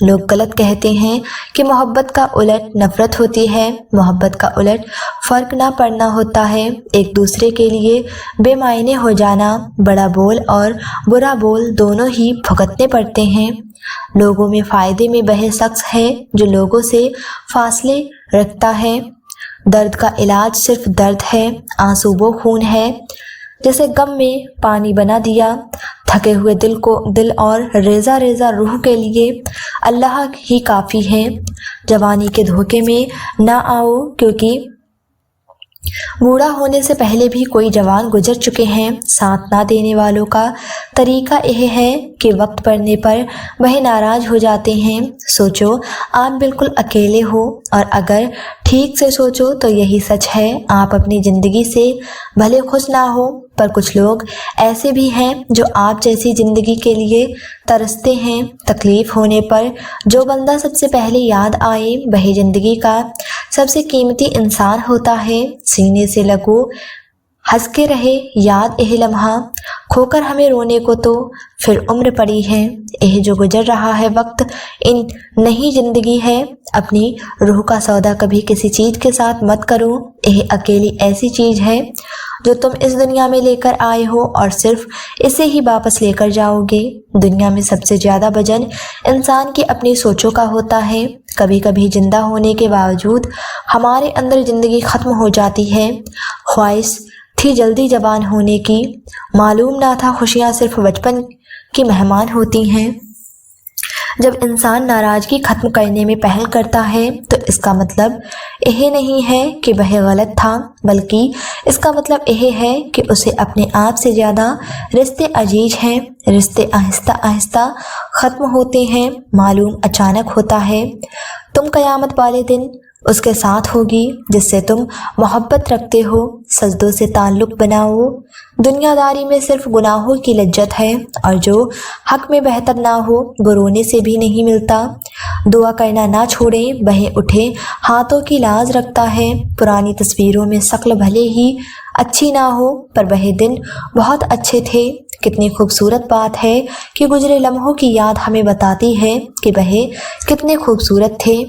لوگ غلط کہتے ہیں کہ محبت کا الٹ نفرت ہوتی ہے۔ محبت کا الٹ فرق نہ پڑنا ہوتا ہے، ایک دوسرے کے لیے بے معنی ہو جانا۔ بڑا بول اور برا بول دونوں ہی بھگتنے پڑتے ہیں۔ لوگوں میں فائدے میں بہہ شخص ہے جو لوگوں سے فاصلے رکھتا ہے۔ درد کا علاج صرف درد ہے، آنسو وہ خون ہے جسے غم میں پانی بنا دیا۔ تھکے ہوئے دل اور ریزہ ریزہ روح کے لیے اللہ ہی کافی ہے۔ جوانی کے دھوکے میں نہ آؤ، کیونکہ بوڑھا ہونے سے پہلے بھی کوئی جوان گزر چکے ہیں۔ ساتھ نہ دینے والوں کا طریقہ یہ ہے کہ وقت پڑنے پر وہ ناراض ہو جاتے ہیں۔ سوچو آپ بالکل اکیلے ہو، اور اگر ٹھیک سے سوچو تو یہی سچ ہے، آپ اپنی زندگی سے بھلے خوش نہ ہو، پر کچھ لوگ ایسے بھی ہیں جو آپ جیسی زندگی کے لیے ترستے ہیں۔ تکلیف ہونے پر جو بندہ سب سے پہلے یاد آئے وہی زندگی کا سب سے قیمتی انسان ہوتا ہے۔ سینے سے لگو، ہنس کے رہے یاد یہ لمحہ، کھو کر ہمیں رونے کو تو پھر عمر پڑی ہے۔ یہ جو گزر رہا ہے وقت ان نہیں زندگی ہے۔ اپنی روح کا سودا کبھی کسی چیز کے ساتھ مت کرو، یہ اکیلی ایسی چیز ہے جو تم اس دنیا میں لے کر آئے ہو اور صرف اسے ہی واپس لے کر جاؤ گے۔ دنیا میں سب سے زیادہ وزن انسان کی اپنی سوچوں کا ہوتا ہے۔ کبھی کبھی زندہ ہونے کے باوجود ہمارے اندر زندگی ختم ہو جاتی ہے۔ خواہش تھی جلدی جوان ہونے کی، معلوم نہ تھا خوشیاں صرف بچپن کی مہمان ہوتی ہیں۔ جب انسان ناراضگی ختم کرنے میں پہل کرتا ہے تو اس کا مطلب یہ نہیں ہے کہ وہ غلط تھا، بلکہ اس کا مطلب یہ ہے کہ اسے اپنے آپ سے زیادہ رشتے عزیز ہیں۔ رشتے آہستہ آہستہ ختم ہوتے ہیں، معلوم اچانک ہوتا ہے۔ تم قیامت والے دن اس کے ساتھ ہوگی جس سے تم محبت رکھتے ہو۔ سجدوں سے تعلق بناؤ۔ دنیا داری میں صرف گناہوں کی لذت ہے، اور جو حق میں بہتر نہ ہو وہ رونے سے بھی نہیں ملتا۔ دعا کرنا نہ چھوڑیں، بہے اٹھے ہاتھوں کی لاز رکھتا ہے۔ پرانی تصویروں میں شکل بھلے ہی اچھی نہ ہو، پر وہ دن بہت اچھے تھے۔ کتنی خوبصورت بات ہے کہ گزرے لمحوں کی یاد ہمیں بتاتی ہے کہ وہ کتنے خوبصورت تھے۔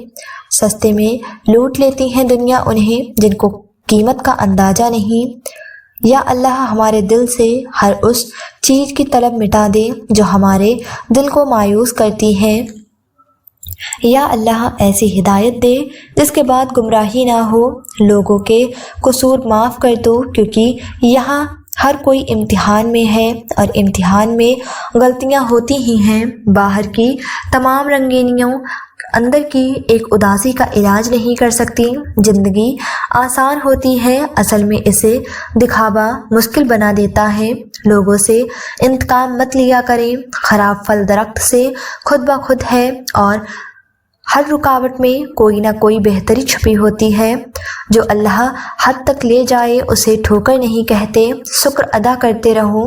سستے میں لوٹ لیتی ہیں دنیا انہیں جن کو قیمت کا اندازہ نہیں۔ یا اللہ ہمارے دل سے ہر اس چیز کی طلب مٹا دے جو ہمارے دل کو مایوس کرتی ہے۔ یا اللہ ایسی ہدایت دے جس کے بعد گمراہی نہ ہو۔ لوگوں کے قصور معاف کر دو، کیونکہ یہاں ہر کوئی امتحان میں ہے، اور امتحان میں غلطیاں ہوتی ہی ہیں۔ باہر کی تمام رنگینیوں اندر کی ایک اداسی کا علاج نہیں کر سکتی۔ زندگی آسان ہوتی ہے، اصل میں اسے دکھاوا مشکل بنا دیتا ہے۔ لوگوں سے انتقام مت لیا کریں، خراب پھل درخت سے خود بخود ہے، اور ہر رکاوٹ میں کوئی نہ کوئی بہتری چھپی ہوتی ہے۔ جو اللہ حد تک لے جائے اسے ٹھوکر نہیں کہتے، شکر ادا کرتے رہو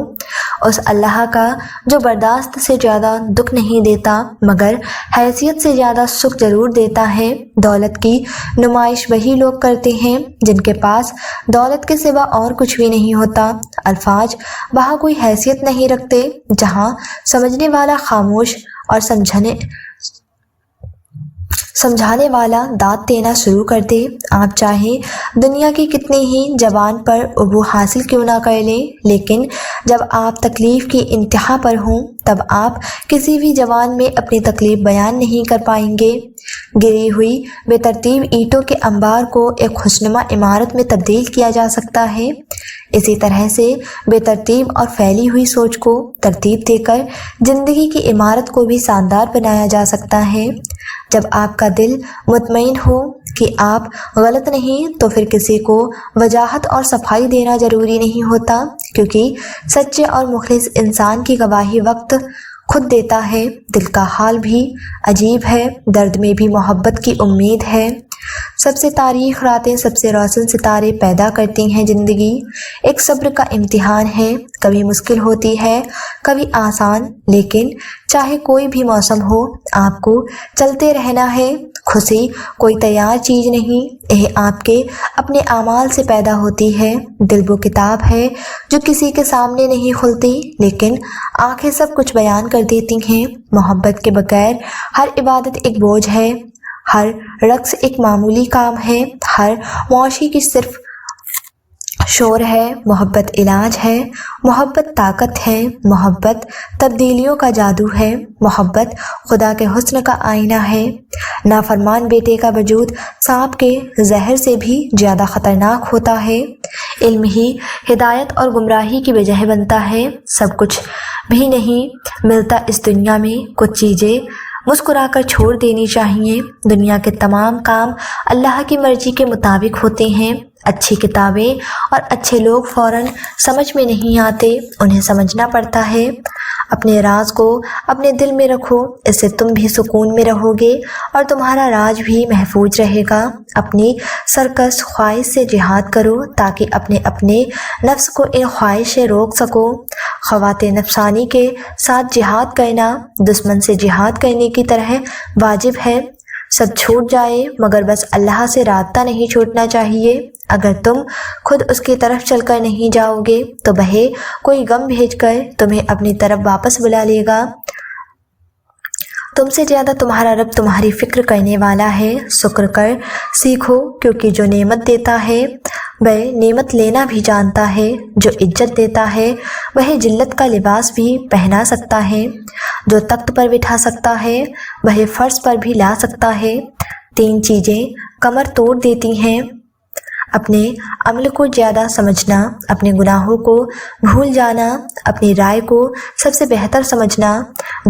اس اللہ کا جو برداشت سے زیادہ دکھ نہیں دیتا، مگر حیثیت سے زیادہ سکھ ضرور دیتا ہے۔ دولت کی نمائش وہی لوگ کرتے ہیں جن کے پاس دولت کے سوا اور کچھ بھی نہیں ہوتا۔ الفاظ وہاں کوئی حیثیت نہیں رکھتے جہاں سمجھنے والا خاموش اور سمجھانے والا داد دینا شروع کر دے۔ آپ چاہیں دنیا کی کتنی ہی زبان پر عبور حاصل کیوں نہ کر لیں، لیکن جب آپ تکلیف کی انتہا پر ہوں تب آپ کسی بھی زبان میں اپنی تکلیف بیان نہیں کر پائیں گے۔ گری ہوئی بے ترتیب اینٹوں کے انبار کو ایک خوشنما عمارت میں تبدیل کیا جا سکتا ہے۔ اسی طرح سے بے ترتیب اور پھیلی ہوئی سوچ کو ترتیب دے کر زندگی کی عمارت کو بھی شاندار بنایا جا سکتا ہے۔ جب آپ کا دل مطمئن ہو کہ آپ غلط نہیں تو پھر کسی کو وضاحت اور صفائی دینا ضروری نہیں ہوتا، کیونکہ سچے اور مخلص انسان کی گواہی وقت خود دیتا ہے۔ دل کا حال بھی عجیب ہے، درد میں بھی محبت کی امید ہے۔ سب سے تاریخ راتیں سب سے روشن ستارے پیدا کرتی ہیں زندگی ایک صبر کا امتحان ہے، کبھی مشکل ہوتی ہے کبھی آسان، لیکن چاہے کوئی بھی موسم ہو آپ کو چلتے رہنا ہے۔ خوشی کوئی تیار چیز نہیں، یہ آپ کے اپنے اعمال سے پیدا ہوتی ہے۔ دل وہ کتاب ہے جو کسی کے سامنے نہیں کھلتی، لیکن آنکھیں سب کچھ بیان کر دیتی ہیں۔ محبت کے بغیر ہر عبادت ایک بوجھ ہے، ہر رقص ایک معمولی کام ہے، ہر معاشی کی صرف شور ہے۔ محبت علاج ہے، محبت طاقت ہے، محبت تبدیلیوں کا جادو ہے، محبت خدا کے حسن کا آئینہ ہے۔ نافرمان بیٹے کا وجود سانپ کے زہر سے بھی زیادہ خطرناک ہوتا ہے۔ علم ہی ہدایت اور گمراہی کی وجہ بنتا ہے۔ سب کچھ بھی نہیں ملتا اس دنیا میں، کچھ چیزیں مسکرا کر چھوڑ دینی چاہیے۔ دنیا کے تمام کام اللہ کی مرضی کے مطابق ہوتے ہیں۔ اچھی کتابیں اور اچھے لوگ فوراً سمجھ میں نہیں آتے، انہیں سمجھنا پڑتا ہے۔ اپنے راز کو اپنے دل میں رکھو، اس سے تم بھی سکون میں رہو گے اور تمہارا راز بھی محفوظ رہے گا۔ اپنی سرکش خواہش سے جہاد کرو تاکہ اپنے نفس کو ان خواہش سے روک سکو۔ خوات نفسانی کے ساتھ جہاد کرنا دشمن سے جہاد کرنے کی طرح واجب ہے۔ سب چھوٹ جائے مگر بس اللہ سے رابطہ نہیں چھوٹنا چاہیے۔ اگر تم خود اس کی طرف چل کر نہیں جاؤ گے تو بہے کوئی غم بھیج کر تمہیں اپنی طرف واپس بلا لے گا۔ تم سے زیادہ تمہارا رب تمہاری فکر کرنے والا ہے۔ شکر کر سیکھو، کیونکہ جو نعمت دیتا ہے وہ نعمت لینا بھی جانتا ہے۔ جو عزت دیتا ہے وہ ذلت کا لباس بھی پہنا سکتا ہے۔ جو تخت پر بٹھا سکتا ہے وہ فرش پر بھی لا سکتا ہے۔ 3 چیزیں کمر توڑ دیتی ہیں: اپنے عمل کو زیادہ سمجھنا، اپنے گناہوں کو بھول جانا، اپنی رائے کو سب سے بہتر سمجھنا۔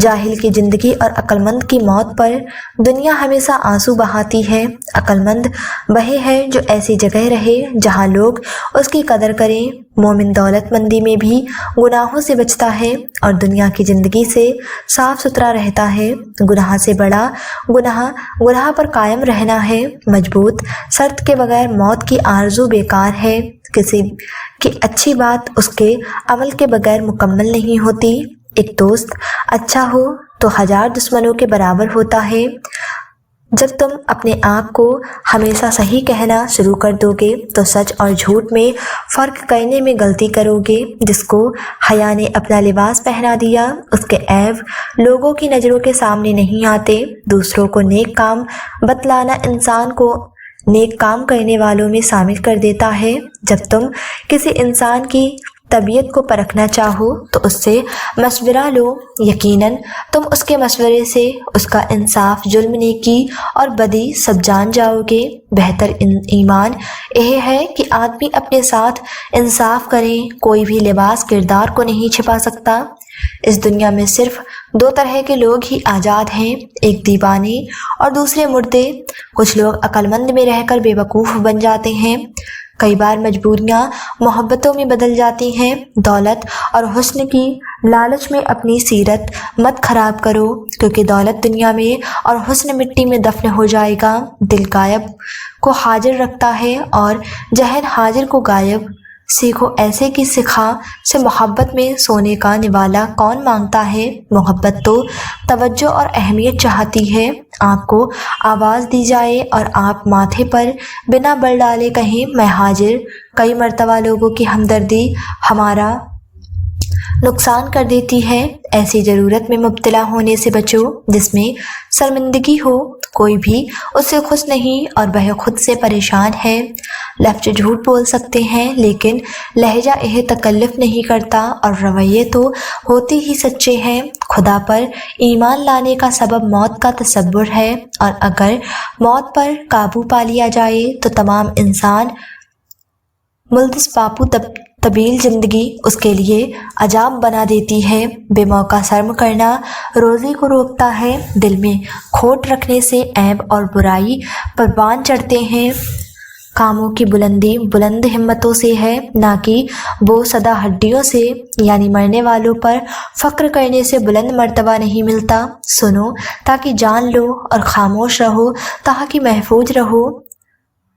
جاہل کی زندگی اور عقل مند کی موت پر دنیا ہمیشہ آنسو بہاتی ہے۔ عقل مند وہی ہے جو ایسی جگہ رہے جہاں لوگ اس کی قدر کریں۔ مومن دولت مندی میں بھی گناہوں سے بچتا ہے اور دنیا کی زندگی سے صاف ستھرا رہتا ہے۔ گناہ سے بڑا گناہ پر قائم رہنا ہے۔ مضبوط شرط کے بغیر موت کی آرزو بیکار ہے۔ کسی کی اچھی بات اس کے عمل کے بغیر مکمل نہیں ہوتی۔ ایک دوست اچھا ہو تو 1000 دشمنوں کے برابر ہوتا ہے۔ جب تم اپنے آپ کو ہمیشہ صحیح کہنا شروع کر دو گے تو سچ اور جھوٹ میں فرق کرنے میں غلطی کرو گے۔ جس کو حیا نے اپنا لباس پہنا دیا اس کے عیب لوگوں کی نظروں کے سامنے نہیں آتے۔ دوسروں کو نیک کام بتلانا انسان کو نیک کام کرنے والوں میں شامل کر دیتا ہے۔ جب تم کسی انسان کی طبیعت کو پرکھنا چاہو تو اس سے مشورہ لو، یقیناً تم اس کے مشورے سے اس کا انصاف، ظلم، نیکی اور بدی سب جان جاؤ گے۔ بہتر ایمان یہ ہے کہ آدمی اپنے ساتھ انصاف کرے۔ کوئی بھی لباس کردار کو نہیں چھپا سکتا۔ اس دنیا میں صرف 2 طرح کے لوگ ہی آزاد ہیں، ایک دیوانے اور دوسرے مردے۔ کچھ لوگ عقل مند میں رہ کر بے وقوف بن جاتے ہیں۔ کئی بار مجبوریاں محبتوں میں بدل جاتی ہیں۔ دولت اور حسن کی لالچ میں اپنی سیرت مت خراب کرو، کیونکہ دولت دنیا میں اور حسن مٹی میں دفن ہو جائے گا۔ دل غائب کو حاضر رکھتا ہے اور ذہن حاضر کو غائب۔ سیکھو ایسے کی سکھا سے محبت میں سونے کا نوالا کون مانگتا ہے۔ محبت تو توجہ اور اہمیت چاہتی ہے۔ آپ کو آواز دی جائے اور آپ ماتھے پر بنا بل ڈالے کہیں میں حاضر۔ کئی مرتبہ لوگوں کی ہمدردی ہمارا نقصان کر دیتی ہے۔ ایسی ضرورت میں مبتلا ہونے سے بچو جس میں شرمندگی ہو۔ کوئی بھی اس سے خوش نہیں اور وہ خود سے پریشان ہے۔ لفظ جھوٹ بول سکتے ہیں لیکن لہجہ یہ تکلف نہیں کرتا اور رویے تو ہوتے ہی سچے ہیں۔ خدا پر ایمان لانے کا سبب موت کا تصور ہے، اور اگر موت پر قابو پا لیا جائے تو تمام انسان ملدس باپو طویل زندگی اس کے لیے عذاب بنا دیتی ہے۔ بے موقع شرم کرنا روزی کو روکتا ہے۔ دل میں کھوٹ رکھنے سے عیب اور برائی پر بان چڑھتے ہیں۔ کاموں کی بلندی بلند ہمتوں سے ہے، نہ کہ وہ سدا ہڈیوں سے، یعنی مرنے والوں پر فخر کرنے سے بلند مرتبہ نہیں ملتا۔ سنو تاکہ جان لو اور خاموش رہو تاکہ محفوظ رہو۔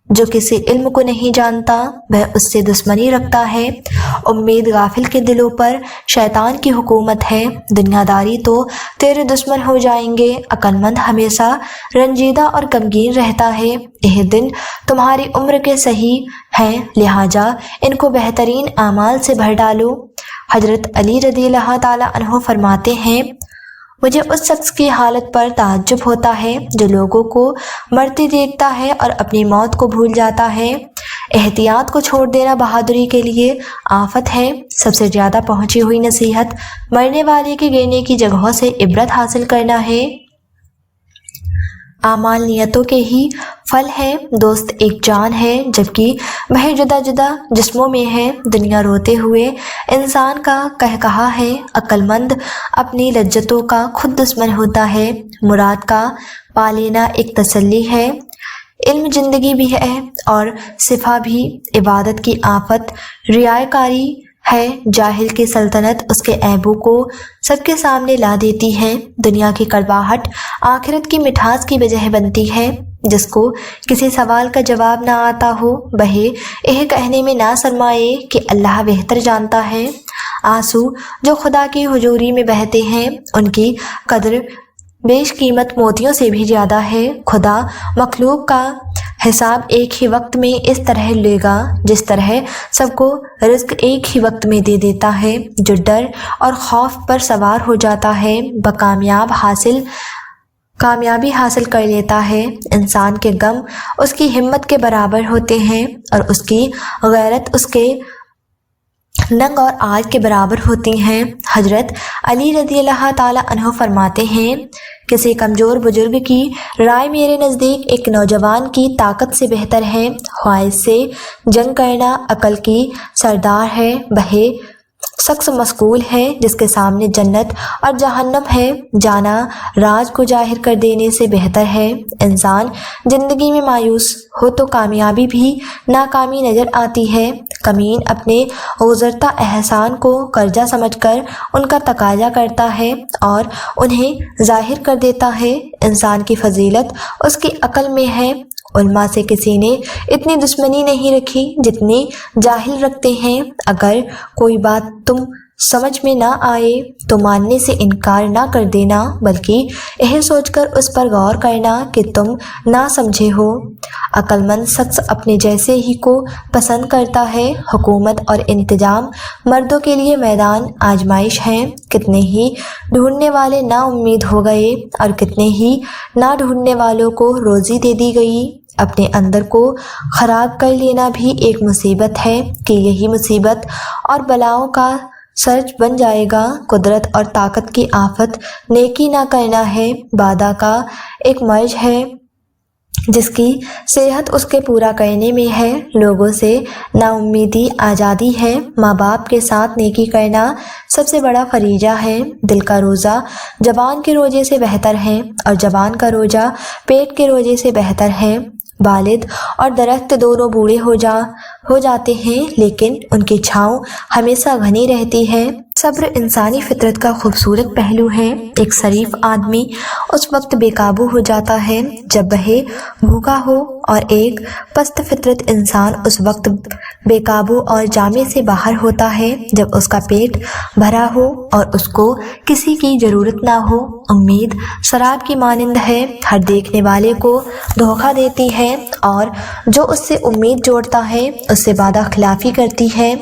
جو کسی علم کو نہیں جانتا وہ اس سے دشمنی رکھتا ہے۔ امید غافل کے دلوں پر شیطان کی حکومت ہے۔ دنیا داری تو تیرے دشمن ہو جائیں گے۔ عقل مند ہمیشہ رنجیدہ اور غمگین رہتا ہے۔ یہ دن تمہاری عمر کے صحیح ہیں، لہٰذا ان کو بہترین اعمال سے بھر ڈالو۔ حضرت علی رضی اللہ تعالیٰ عنہ فرماتے ہیں، مجھے اس شخص کی حالت پر تعجب ہوتا ہے جو لوگوں کو مرتے دیکھتا ہے اور اپنی موت کو بھول جاتا ہے۔ احتیاط کو چھوڑ دینا بہادری کے لیے آفت ہے۔ سب سے زیادہ پہنچی ہوئی نصیحت مرنے والے کے گرنے کی جگہوں سے عبرت حاصل کرنا ہے۔ اعمال نیتوں کے ہی پھل ہے۔ دوست ایک جان ہے جبکہ وہ جدا جدا جسموں میں ہے۔ دنیا روتے ہوئے انسان کا کہا ہے۔ عقل مند اپنی لذتوں کا خود دشمن ہوتا ہے۔ مراد کا پا لینا ایک تسلی ہے۔ علم زندگی بھی ہے اور صفا بھی۔ عبادت کی آفت ریاکاری ہے۔ جاہل کی سلطنت اس کے عیبوں کو سب کے سامنے لا دیتی ہے۔ دنیا کی کڑواہٹ آخرت کی مٹھاس کی وجہ بنتی ہے۔ جس کو کسی سوال کا جواب نہ آتا ہو وہ یہ کہنے میں نہ شرمائے کہ اللہ بہتر جانتا ہے۔ آنسو جو خدا کی حضوری میں بہتے ہیں ان کی قدر بیش قیمت موتیوں سے بھی زیادہ ہے۔ خدا مخلوق کا حساب ایک ہی وقت میں اس طرح لے گا جس طرح سب کو رزق ایک ہی وقت میں دے دیتا ہے۔ جو ڈر اور خوف پر سوار ہو جاتا ہے وہ کامیابی حاصل کر لیتا ہے۔ انسان کے غم اس کی ہمت کے برابر ہوتے ہیں اور اس کی غیرت اس کے ننگ اور آج کے برابر ہوتی ہیں۔ حضرت علی رضی اللہ تعالیٰ عنہ فرماتے ہیں، کسی کمزور بزرگ کی رائے میرے نزدیک ایک نوجوان کی طاقت سے بہتر ہے۔ خواہش سے جنگ کرنا عقل کی سردار ہے۔ وہ شخص مشغول ہے جس کے سامنے جنت اور جہنم ہے۔ جانا راز کو ظاہر کر دینے سے بہتر ہے۔ انسان زندگی میں مایوس ہو تو کامیابی بھی ناکامی نظر آتی ہے۔ کمین اپنے گزرتا احسان کو قرضہ سمجھ کر ان کا تقاضا کرتا ہے اور انہیں ظاہر کر دیتا ہے۔ انسان کی فضیلت اس کی عقل میں ہے۔ علماء سے کسی نے اتنی دشمنی نہیں رکھی جتنی جاہل رکھتے ہیں۔ اگر کوئی بات تم سمجھ میں نہ آئے تو ماننے سے انکار نہ کر دینا بلکہ یہ سوچ کر اس پر غور کرنا کہ تم نہ سمجھے ہو۔ عقل مند شخص اپنے جیسے ہی کو پسند کرتا ہے۔ حکومت اور انتظام مردوں کے لیے میدان آزمائش ہیں۔ کتنے ہی ڈھونڈنے والے نا امید ہو گئے اور کتنے ہی نہ ڈھونڈنے والوں کو روزی دے دی گئی۔ اپنے اندر کو خراب کر لینا بھی ایک مصیبت ہے کہ یہی مصیبت اور بلاؤں کا سرج بن جائے گا۔ قدرت اور طاقت کی آفت نیکی نہ کرنا ہے۔ بادہ کا ایک مرض ہے جس کی صحت اس کے پورا کرنے میں ہے۔ لوگوں سے نا امیدی آزادی ہے۔ ماں باپ کے ساتھ نیکی کرنا سب سے بڑا فریضہ ہے۔ دل کا روزہ زبان کے روزے سے بہتر ہے اور زبان کا روزہ پیٹ کے روزے سے بہتر ہے۔ والد اور درخت دونوں بوڑھے ہو جاتے ہیں لیکن ان کی چھاؤں ہمیشہ گھنی رہتی ہے۔ صبر انسانی فطرت کا خوبصورت پہلو ہے۔ ایک شریف آدمی اس وقت بے قابو ہو جاتا ہے جب وہ بھوکا ہو اور ایک پست فطرت انسان اس وقت بے قابو اور جامے سے باہر ہوتا ہے جب اس کا پیٹ بھرا ہو اور اس کو کسی کی ضرورت نہ ہو۔ امید شراب کی مانند ہے، ہر دیکھنے والے کو دھوکہ دیتی ہے اور جو اس سے امید جوڑتا ہے اس سے وعدہ خلافی کرتی ہے۔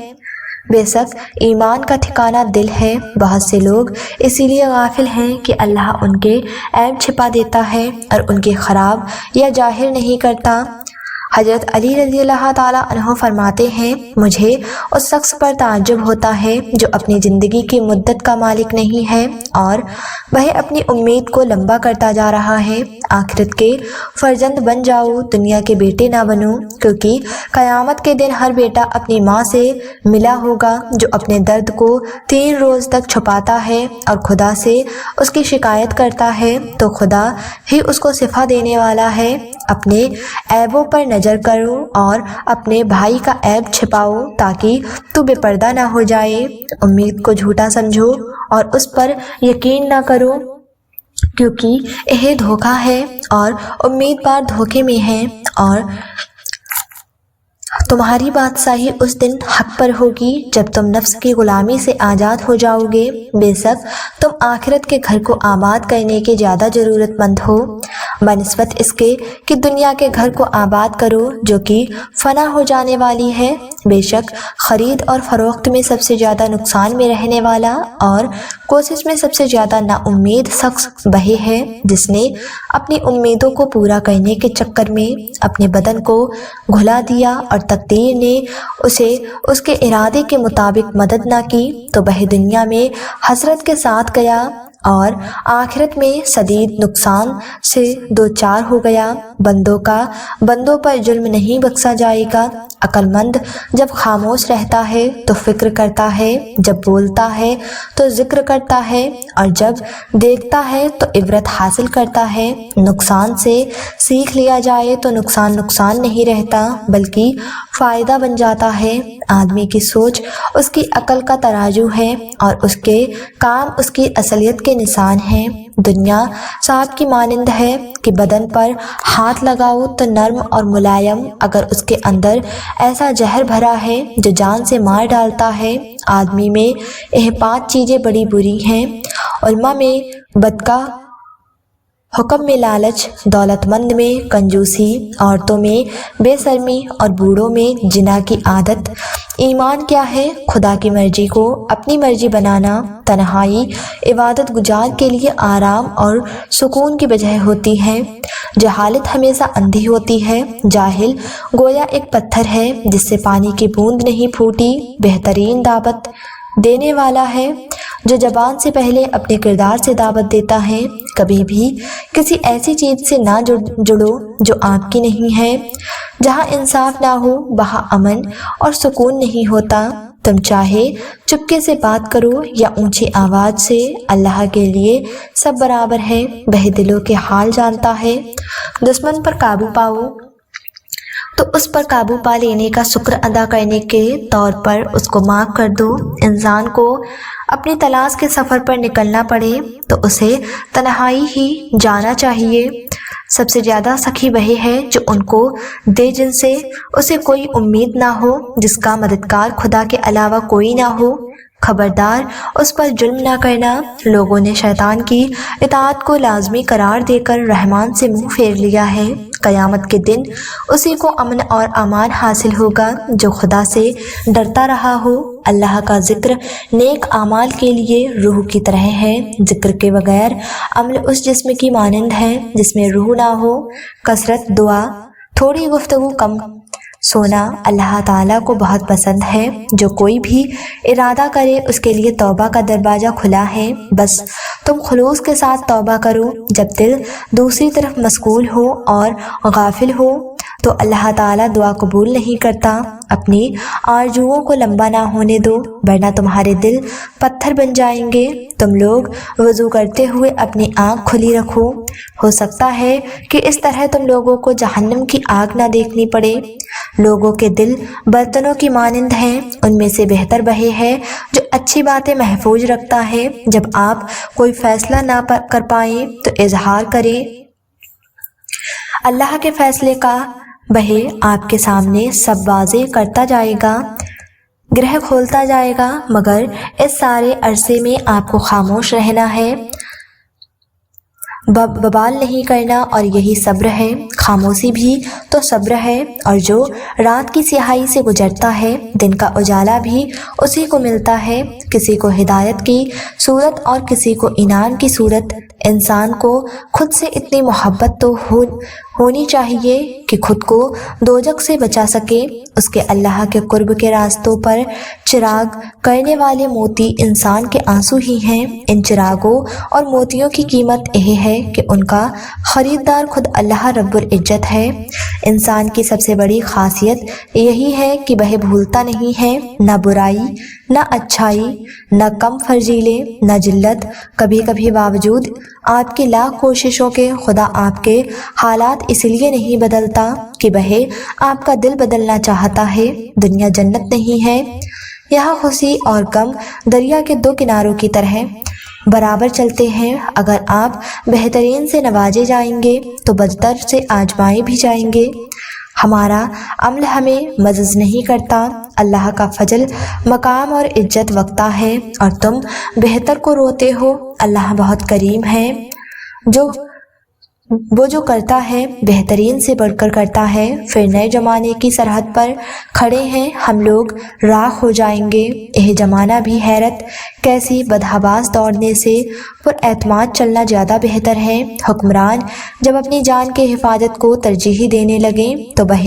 بے شک ایمان کا ٹھکانہ دل ہے۔ بہت سے لوگ اسی لیے غافل ہیں کہ اللہ ان کے عیب چھپا دیتا ہے اور ان کے خراب یا ظاہر نہیں کرتا۔ حضرت علی رضی اللہ تعالیٰ عنہ فرماتے ہیں، مجھے اس شخص پر تعجب ہوتا ہے جو اپنی زندگی کی مدت کا مالک نہیں ہے اور وہ اپنی امید کو لمبا کرتا جا رہا ہے۔ آخرت کے فرزند بن جاؤ، دنیا کے بیٹے نہ بنو، کیونکہ قیامت کے دن ہر بیٹا اپنی ماں سے ملا ہوگا جو اپنے درد کو 3 روز تک چھپاتا ہے اور خدا سے اس کی شکایت کرتا ہے تو خدا ہی اس کو شفا دینے والا ہے۔ اپنے عیبوں پر نظر کرو اور اپنے بھائی کا عیب چھپاؤ تاکہ تو بے پردہ نہ ہو جائے۔ امید کو جھوٹا سمجھو اور اس پر یقین نہ کرو، کیونکہ یہ دھوکہ ہے اور امیدوار دھوکے میں ہیں، اور تمہاری بادشاہی اس دن حق پر ہوگی جب تم نفس کی غلامی سے آزاد ہو جاؤ گے۔ بے شک تم آخرت کے گھر کو آباد کرنے کے زیادہ ضرورت مند ہو بنسبت اس کے کہ دنیا کے گھر کو آباد کرو جو کہ فنا ہو جانے والی ہے۔ بے شک خرید اور فروخت میں سب سے زیادہ نقصان میں رہنے والا اور کوشش میں سب سے زیادہ نا امید شخص وہی ہے جس نے اپنی امیدوں کو پورا کرنے کے چکر میں اپنے بدن کو گھلا دیا اور تقدیر نے اسے اس کے ارادے کے مطابق مدد نہ کی تو وہ دنیا میں حسرت کے ساتھ گیا اور آخرت میں شدید نقصان سے دوچار ہو گیا۔ بندوں پر ظلم نہیں بخشا جائے گا۔ عقل مند جب خاموش رہتا ہے تو فکر کرتا ہے، جب بولتا ہے تو ذکر کرتا ہے، اور جب دیکھتا ہے تو عبرت حاصل کرتا ہے۔ نقصان سے سیکھ لیا جائے تو نقصان نہیں رہتا بلکہ فائدہ بن جاتا ہے۔ آدمی کی سوچ اس کی عقل کا ترازو ہے اور اس کے کام اس کی اصلیت کے نشان ہیں۔ دنیا سانپ کی مانند ہے کہ بدن پر ہاتھ لگاؤ تو نرم اور ملائم، اگر اس کے اندر ایسا زہر بھرا ہے جو جان سے مار ڈالتا ہے۔ آدمی میں یہ 5 چیزیں بڑی بری ہیں: علماء میں بدکا، حکم میں لالچ، دولت مند میں کنجوسی، عورتوں میں بے شرمی اور بوڑھوں میں جنا کی عادت۔ ایمان کیا ہے؟ خدا کی مرضی کو اپنی مرضی بنانا۔ تنہائی عبادت گزار کے لیے آرام اور سکون کی وجہ ہوتی ہے۔ جہالت ہمیشہ اندھی ہوتی ہے۔ جاہل گویا ایک پتھر ہے جس سے پانی کی بوند نہیں پھوٹی۔ بہترین دعوت دینے والا ہے جو زبان سے پہلے اپنے کردار سے دعوت دیتا ہے۔ کبھی بھی کسی ایسی چیز سے نہ جڑو جو آپ کی نہیں ہے۔ جہاں انصاف نہ ہو وہاں امن اور سکون نہیں ہوتا۔ تم چاہے چپکے سے بات کرو یا اونچی آواز سے، اللہ کے لیے سب برابر ہے۔ وہ دلوں کے حال جانتا ہے۔ دشمن پر قابو پاؤ تو اس پر قابو پا لینے کا شکر ادا کرنے کے طور پر اس کو معاف کر دو۔ انسان کو اپنی تلاش کے سفر پر نکلنا پڑے تو اسے تنہائی ہی جانا چاہیے۔ سب سے زیادہ سخی وہی ہے جو ان کو دے جن سے اسے کوئی امید نہ ہو، جس کا مددگار خدا کے علاوہ کوئی نہ ہو۔ خبردار اس پر ظلم نہ کرنا۔ لوگوں نے شیطان کی اطاعت کو لازمی قرار دے کر رحمان سے منہ پھیر لیا ہے۔ قیامت کے دن اسی کو امن اور امان حاصل ہوگا جو خدا سے ڈرتا رہا ہو۔ اللہ کا ذکر نیک اعمال کے لیے روح کی طرح ہے۔ ذکر کے بغیر عمل اس جسم کی مانند ہے جس میں روح نہ ہو۔ کثرت دعا، تھوڑی گفتگو، کم سونا اللہ تعالیٰ کو بہت پسند ہے۔ جو کوئی بھی ارادہ کرے اس کے لیے توبہ کا دروازہ کھلا ہے۔ بس تم خلوص کے ساتھ توبہ کرو۔ جب دل دوسری طرف مشغول ہو اور غافل ہو تو اللہ تعالیٰ دعا قبول نہیں کرتا۔ اپنی آرزوؤں کو لمبا نہ ہونے دو ورنہ تمہارے دل پتھر بن جائیں گے۔ تم لوگ وضو کرتے ہوئے اپنی آنکھ کھلی رکھو، ہو سکتا ہے کہ اس طرح تم لوگوں کو جہنم کی آگ نہ دیکھنی پڑے۔ لوگوں کے دل برتنوں کی مانند ہیں، ان میں سے بہتر وہی ہے جو اچھی باتیں محفوظ رکھتا ہے۔ جب آپ کوئی فیصلہ نہ کر پائیں تو اظہار کریں، اللہ کے فیصلے کا وہ آپ کے سامنے سب واضح کرتا جائے گا، گرہ کھولتا جائے گا، مگر اس سارے عرصے میں آپ کو خاموش رہنا ہے، ببال نہیں کرنا، اور یہی صبر ہے۔ خاموشی بھی تو صبر ہے، اور جو رات کی سیاہی سے گزرتا ہے دن کا اجالا بھی اسی کو ملتا ہے۔ کسی کو ہدایت کی صورت اور کسی کو انعام کی صورت۔ انسان کو خود سے اتنی محبت تو ہونی چاہیے کہ خود کو دوزخ سے بچا سکے۔ اس کے اللہ کے قرب کے راستوں پر چراغ کرنے والے موتی انسان کے آنسو ہی ہیں۔ ان چراغوں اور موتیوں کی قیمت یہ ہے کہ ان کا خریدار خود اللہ رب عزت ہے۔ انسان کی سب سے بڑی خاصیت یہی ہے کہ وہ بھولتا نہیں ہے، نہ برائی، نہ اچھائی، نہ کم فرضیلے، نہ جلت۔ کبھی کبھی باوجود آپ کی لاکھ کوششوں کے خدا آپ کے حالات اس لیے نہیں بدلتا کہ وہ آپ کا دل بدلنا چاہتا ہے۔ دنیا جنت نہیں ہے، یہاں خوشی اور غم دریا کے دو کناروں کی طرح برابر چلتے ہیں۔ اگر آپ بہترین سے نوازے جائیں گے تو بدتر سے آزمائے بھی جائیں گے۔ ہمارا عمل ہمیں مزز نہیں کرتا، اللہ کا فضل مقام اور عزت وقتا ہے، اور تم بہتر کو روتے ہو۔ اللہ بہت کریم ہے، وہ جو کرتا ہے بہترین سے بڑھ کر کرتا ہے۔ پھر نئے زمانے کی سرحد پر کھڑے ہیں ہم لوگ، راکھ ہو جائیں گے۔ یہ زمانہ بھی حیرت کیسی بدحواس دوڑنے سے پر اعتماد چلنا زیادہ بہتر ہے۔ حکمران جب اپنی جان کے حفاظت کو ترجیح دینے لگیں تو وہ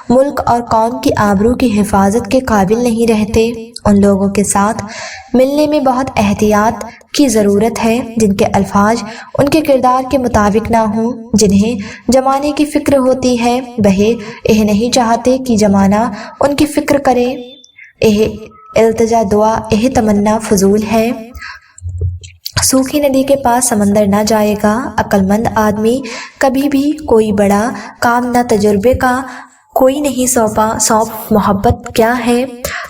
ملک اور قوم کی آبرو کی حفاظت کے قابل نہیں رہتے۔ ان لوگوں کے ساتھ ملنے میں بہت احتیاط کی ضرورت ہے جن کے الفاظ ان کے کردار کے مطابق نہ ہوں۔ جنہیں زمانے کی فکر ہوتی ہے وہ یہ نہیں چاہتے کہ زمانہ ان کی فکر کرے۔ یہ التجا دعا، یہ تمنا فضول ہے۔ سوکھی ندی کے پاس سمندر نہ جائے گا۔ عقل مند آدمی کبھی بھی کوئی بڑا کام نہ تجربے کا کوئی نہیں سونپ۔ محبت کیا ہے؟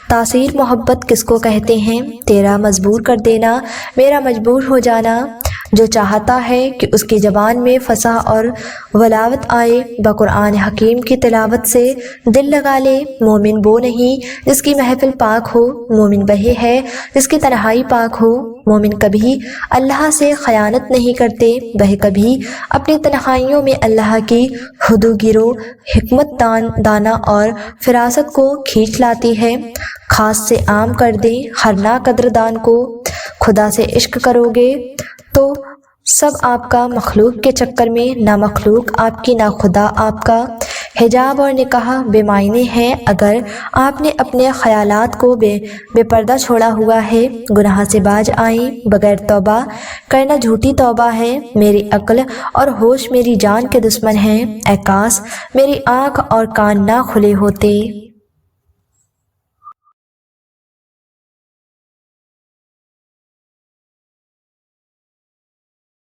تاثیر محبت کس کو کہتے ہیں؟ تیرا مجبور کر دینا، میرا مجبور ہو جانا۔ جو چاہتا ہے کہ اس کی زبان میں فصاح اور ولاوت آئے، بقرآن حکیم کی تلاوت سے دل لگا لے۔ مومن وہ نہیں جس کی محفل پاک ہو، مومن وہی ہے جس کی تنہائی پاک ہو۔ مومن کبھی اللہ سے خیانت نہیں کرتے، وہ کبھی اپنی تنہائیوں میں اللہ کی ہدوگیرو حکمت دانا اور فراست کو کھینچ لاتی ہے۔ خاص سے عام کر دیں ہر ناقدردان کو۔ خدا سے عشق کرو گے تو سب آپ کا، مخلوق کے چکر میں نہ مخلوق آپ کی نہ خدا آپ کا۔ حجاب اور نکاح بے معنی ہیں اگر آپ نے اپنے خیالات کو بے پردہ چھوڑا ہوا ہے۔ گناہ سے باز آئیں بغیر توبہ کرنا جھوٹی توبہ ہے۔ میری عقل اور ہوش میری جان کے دشمن ہیں، اے کاش میری آنکھ اور کان نہ کھلے ہوتے۔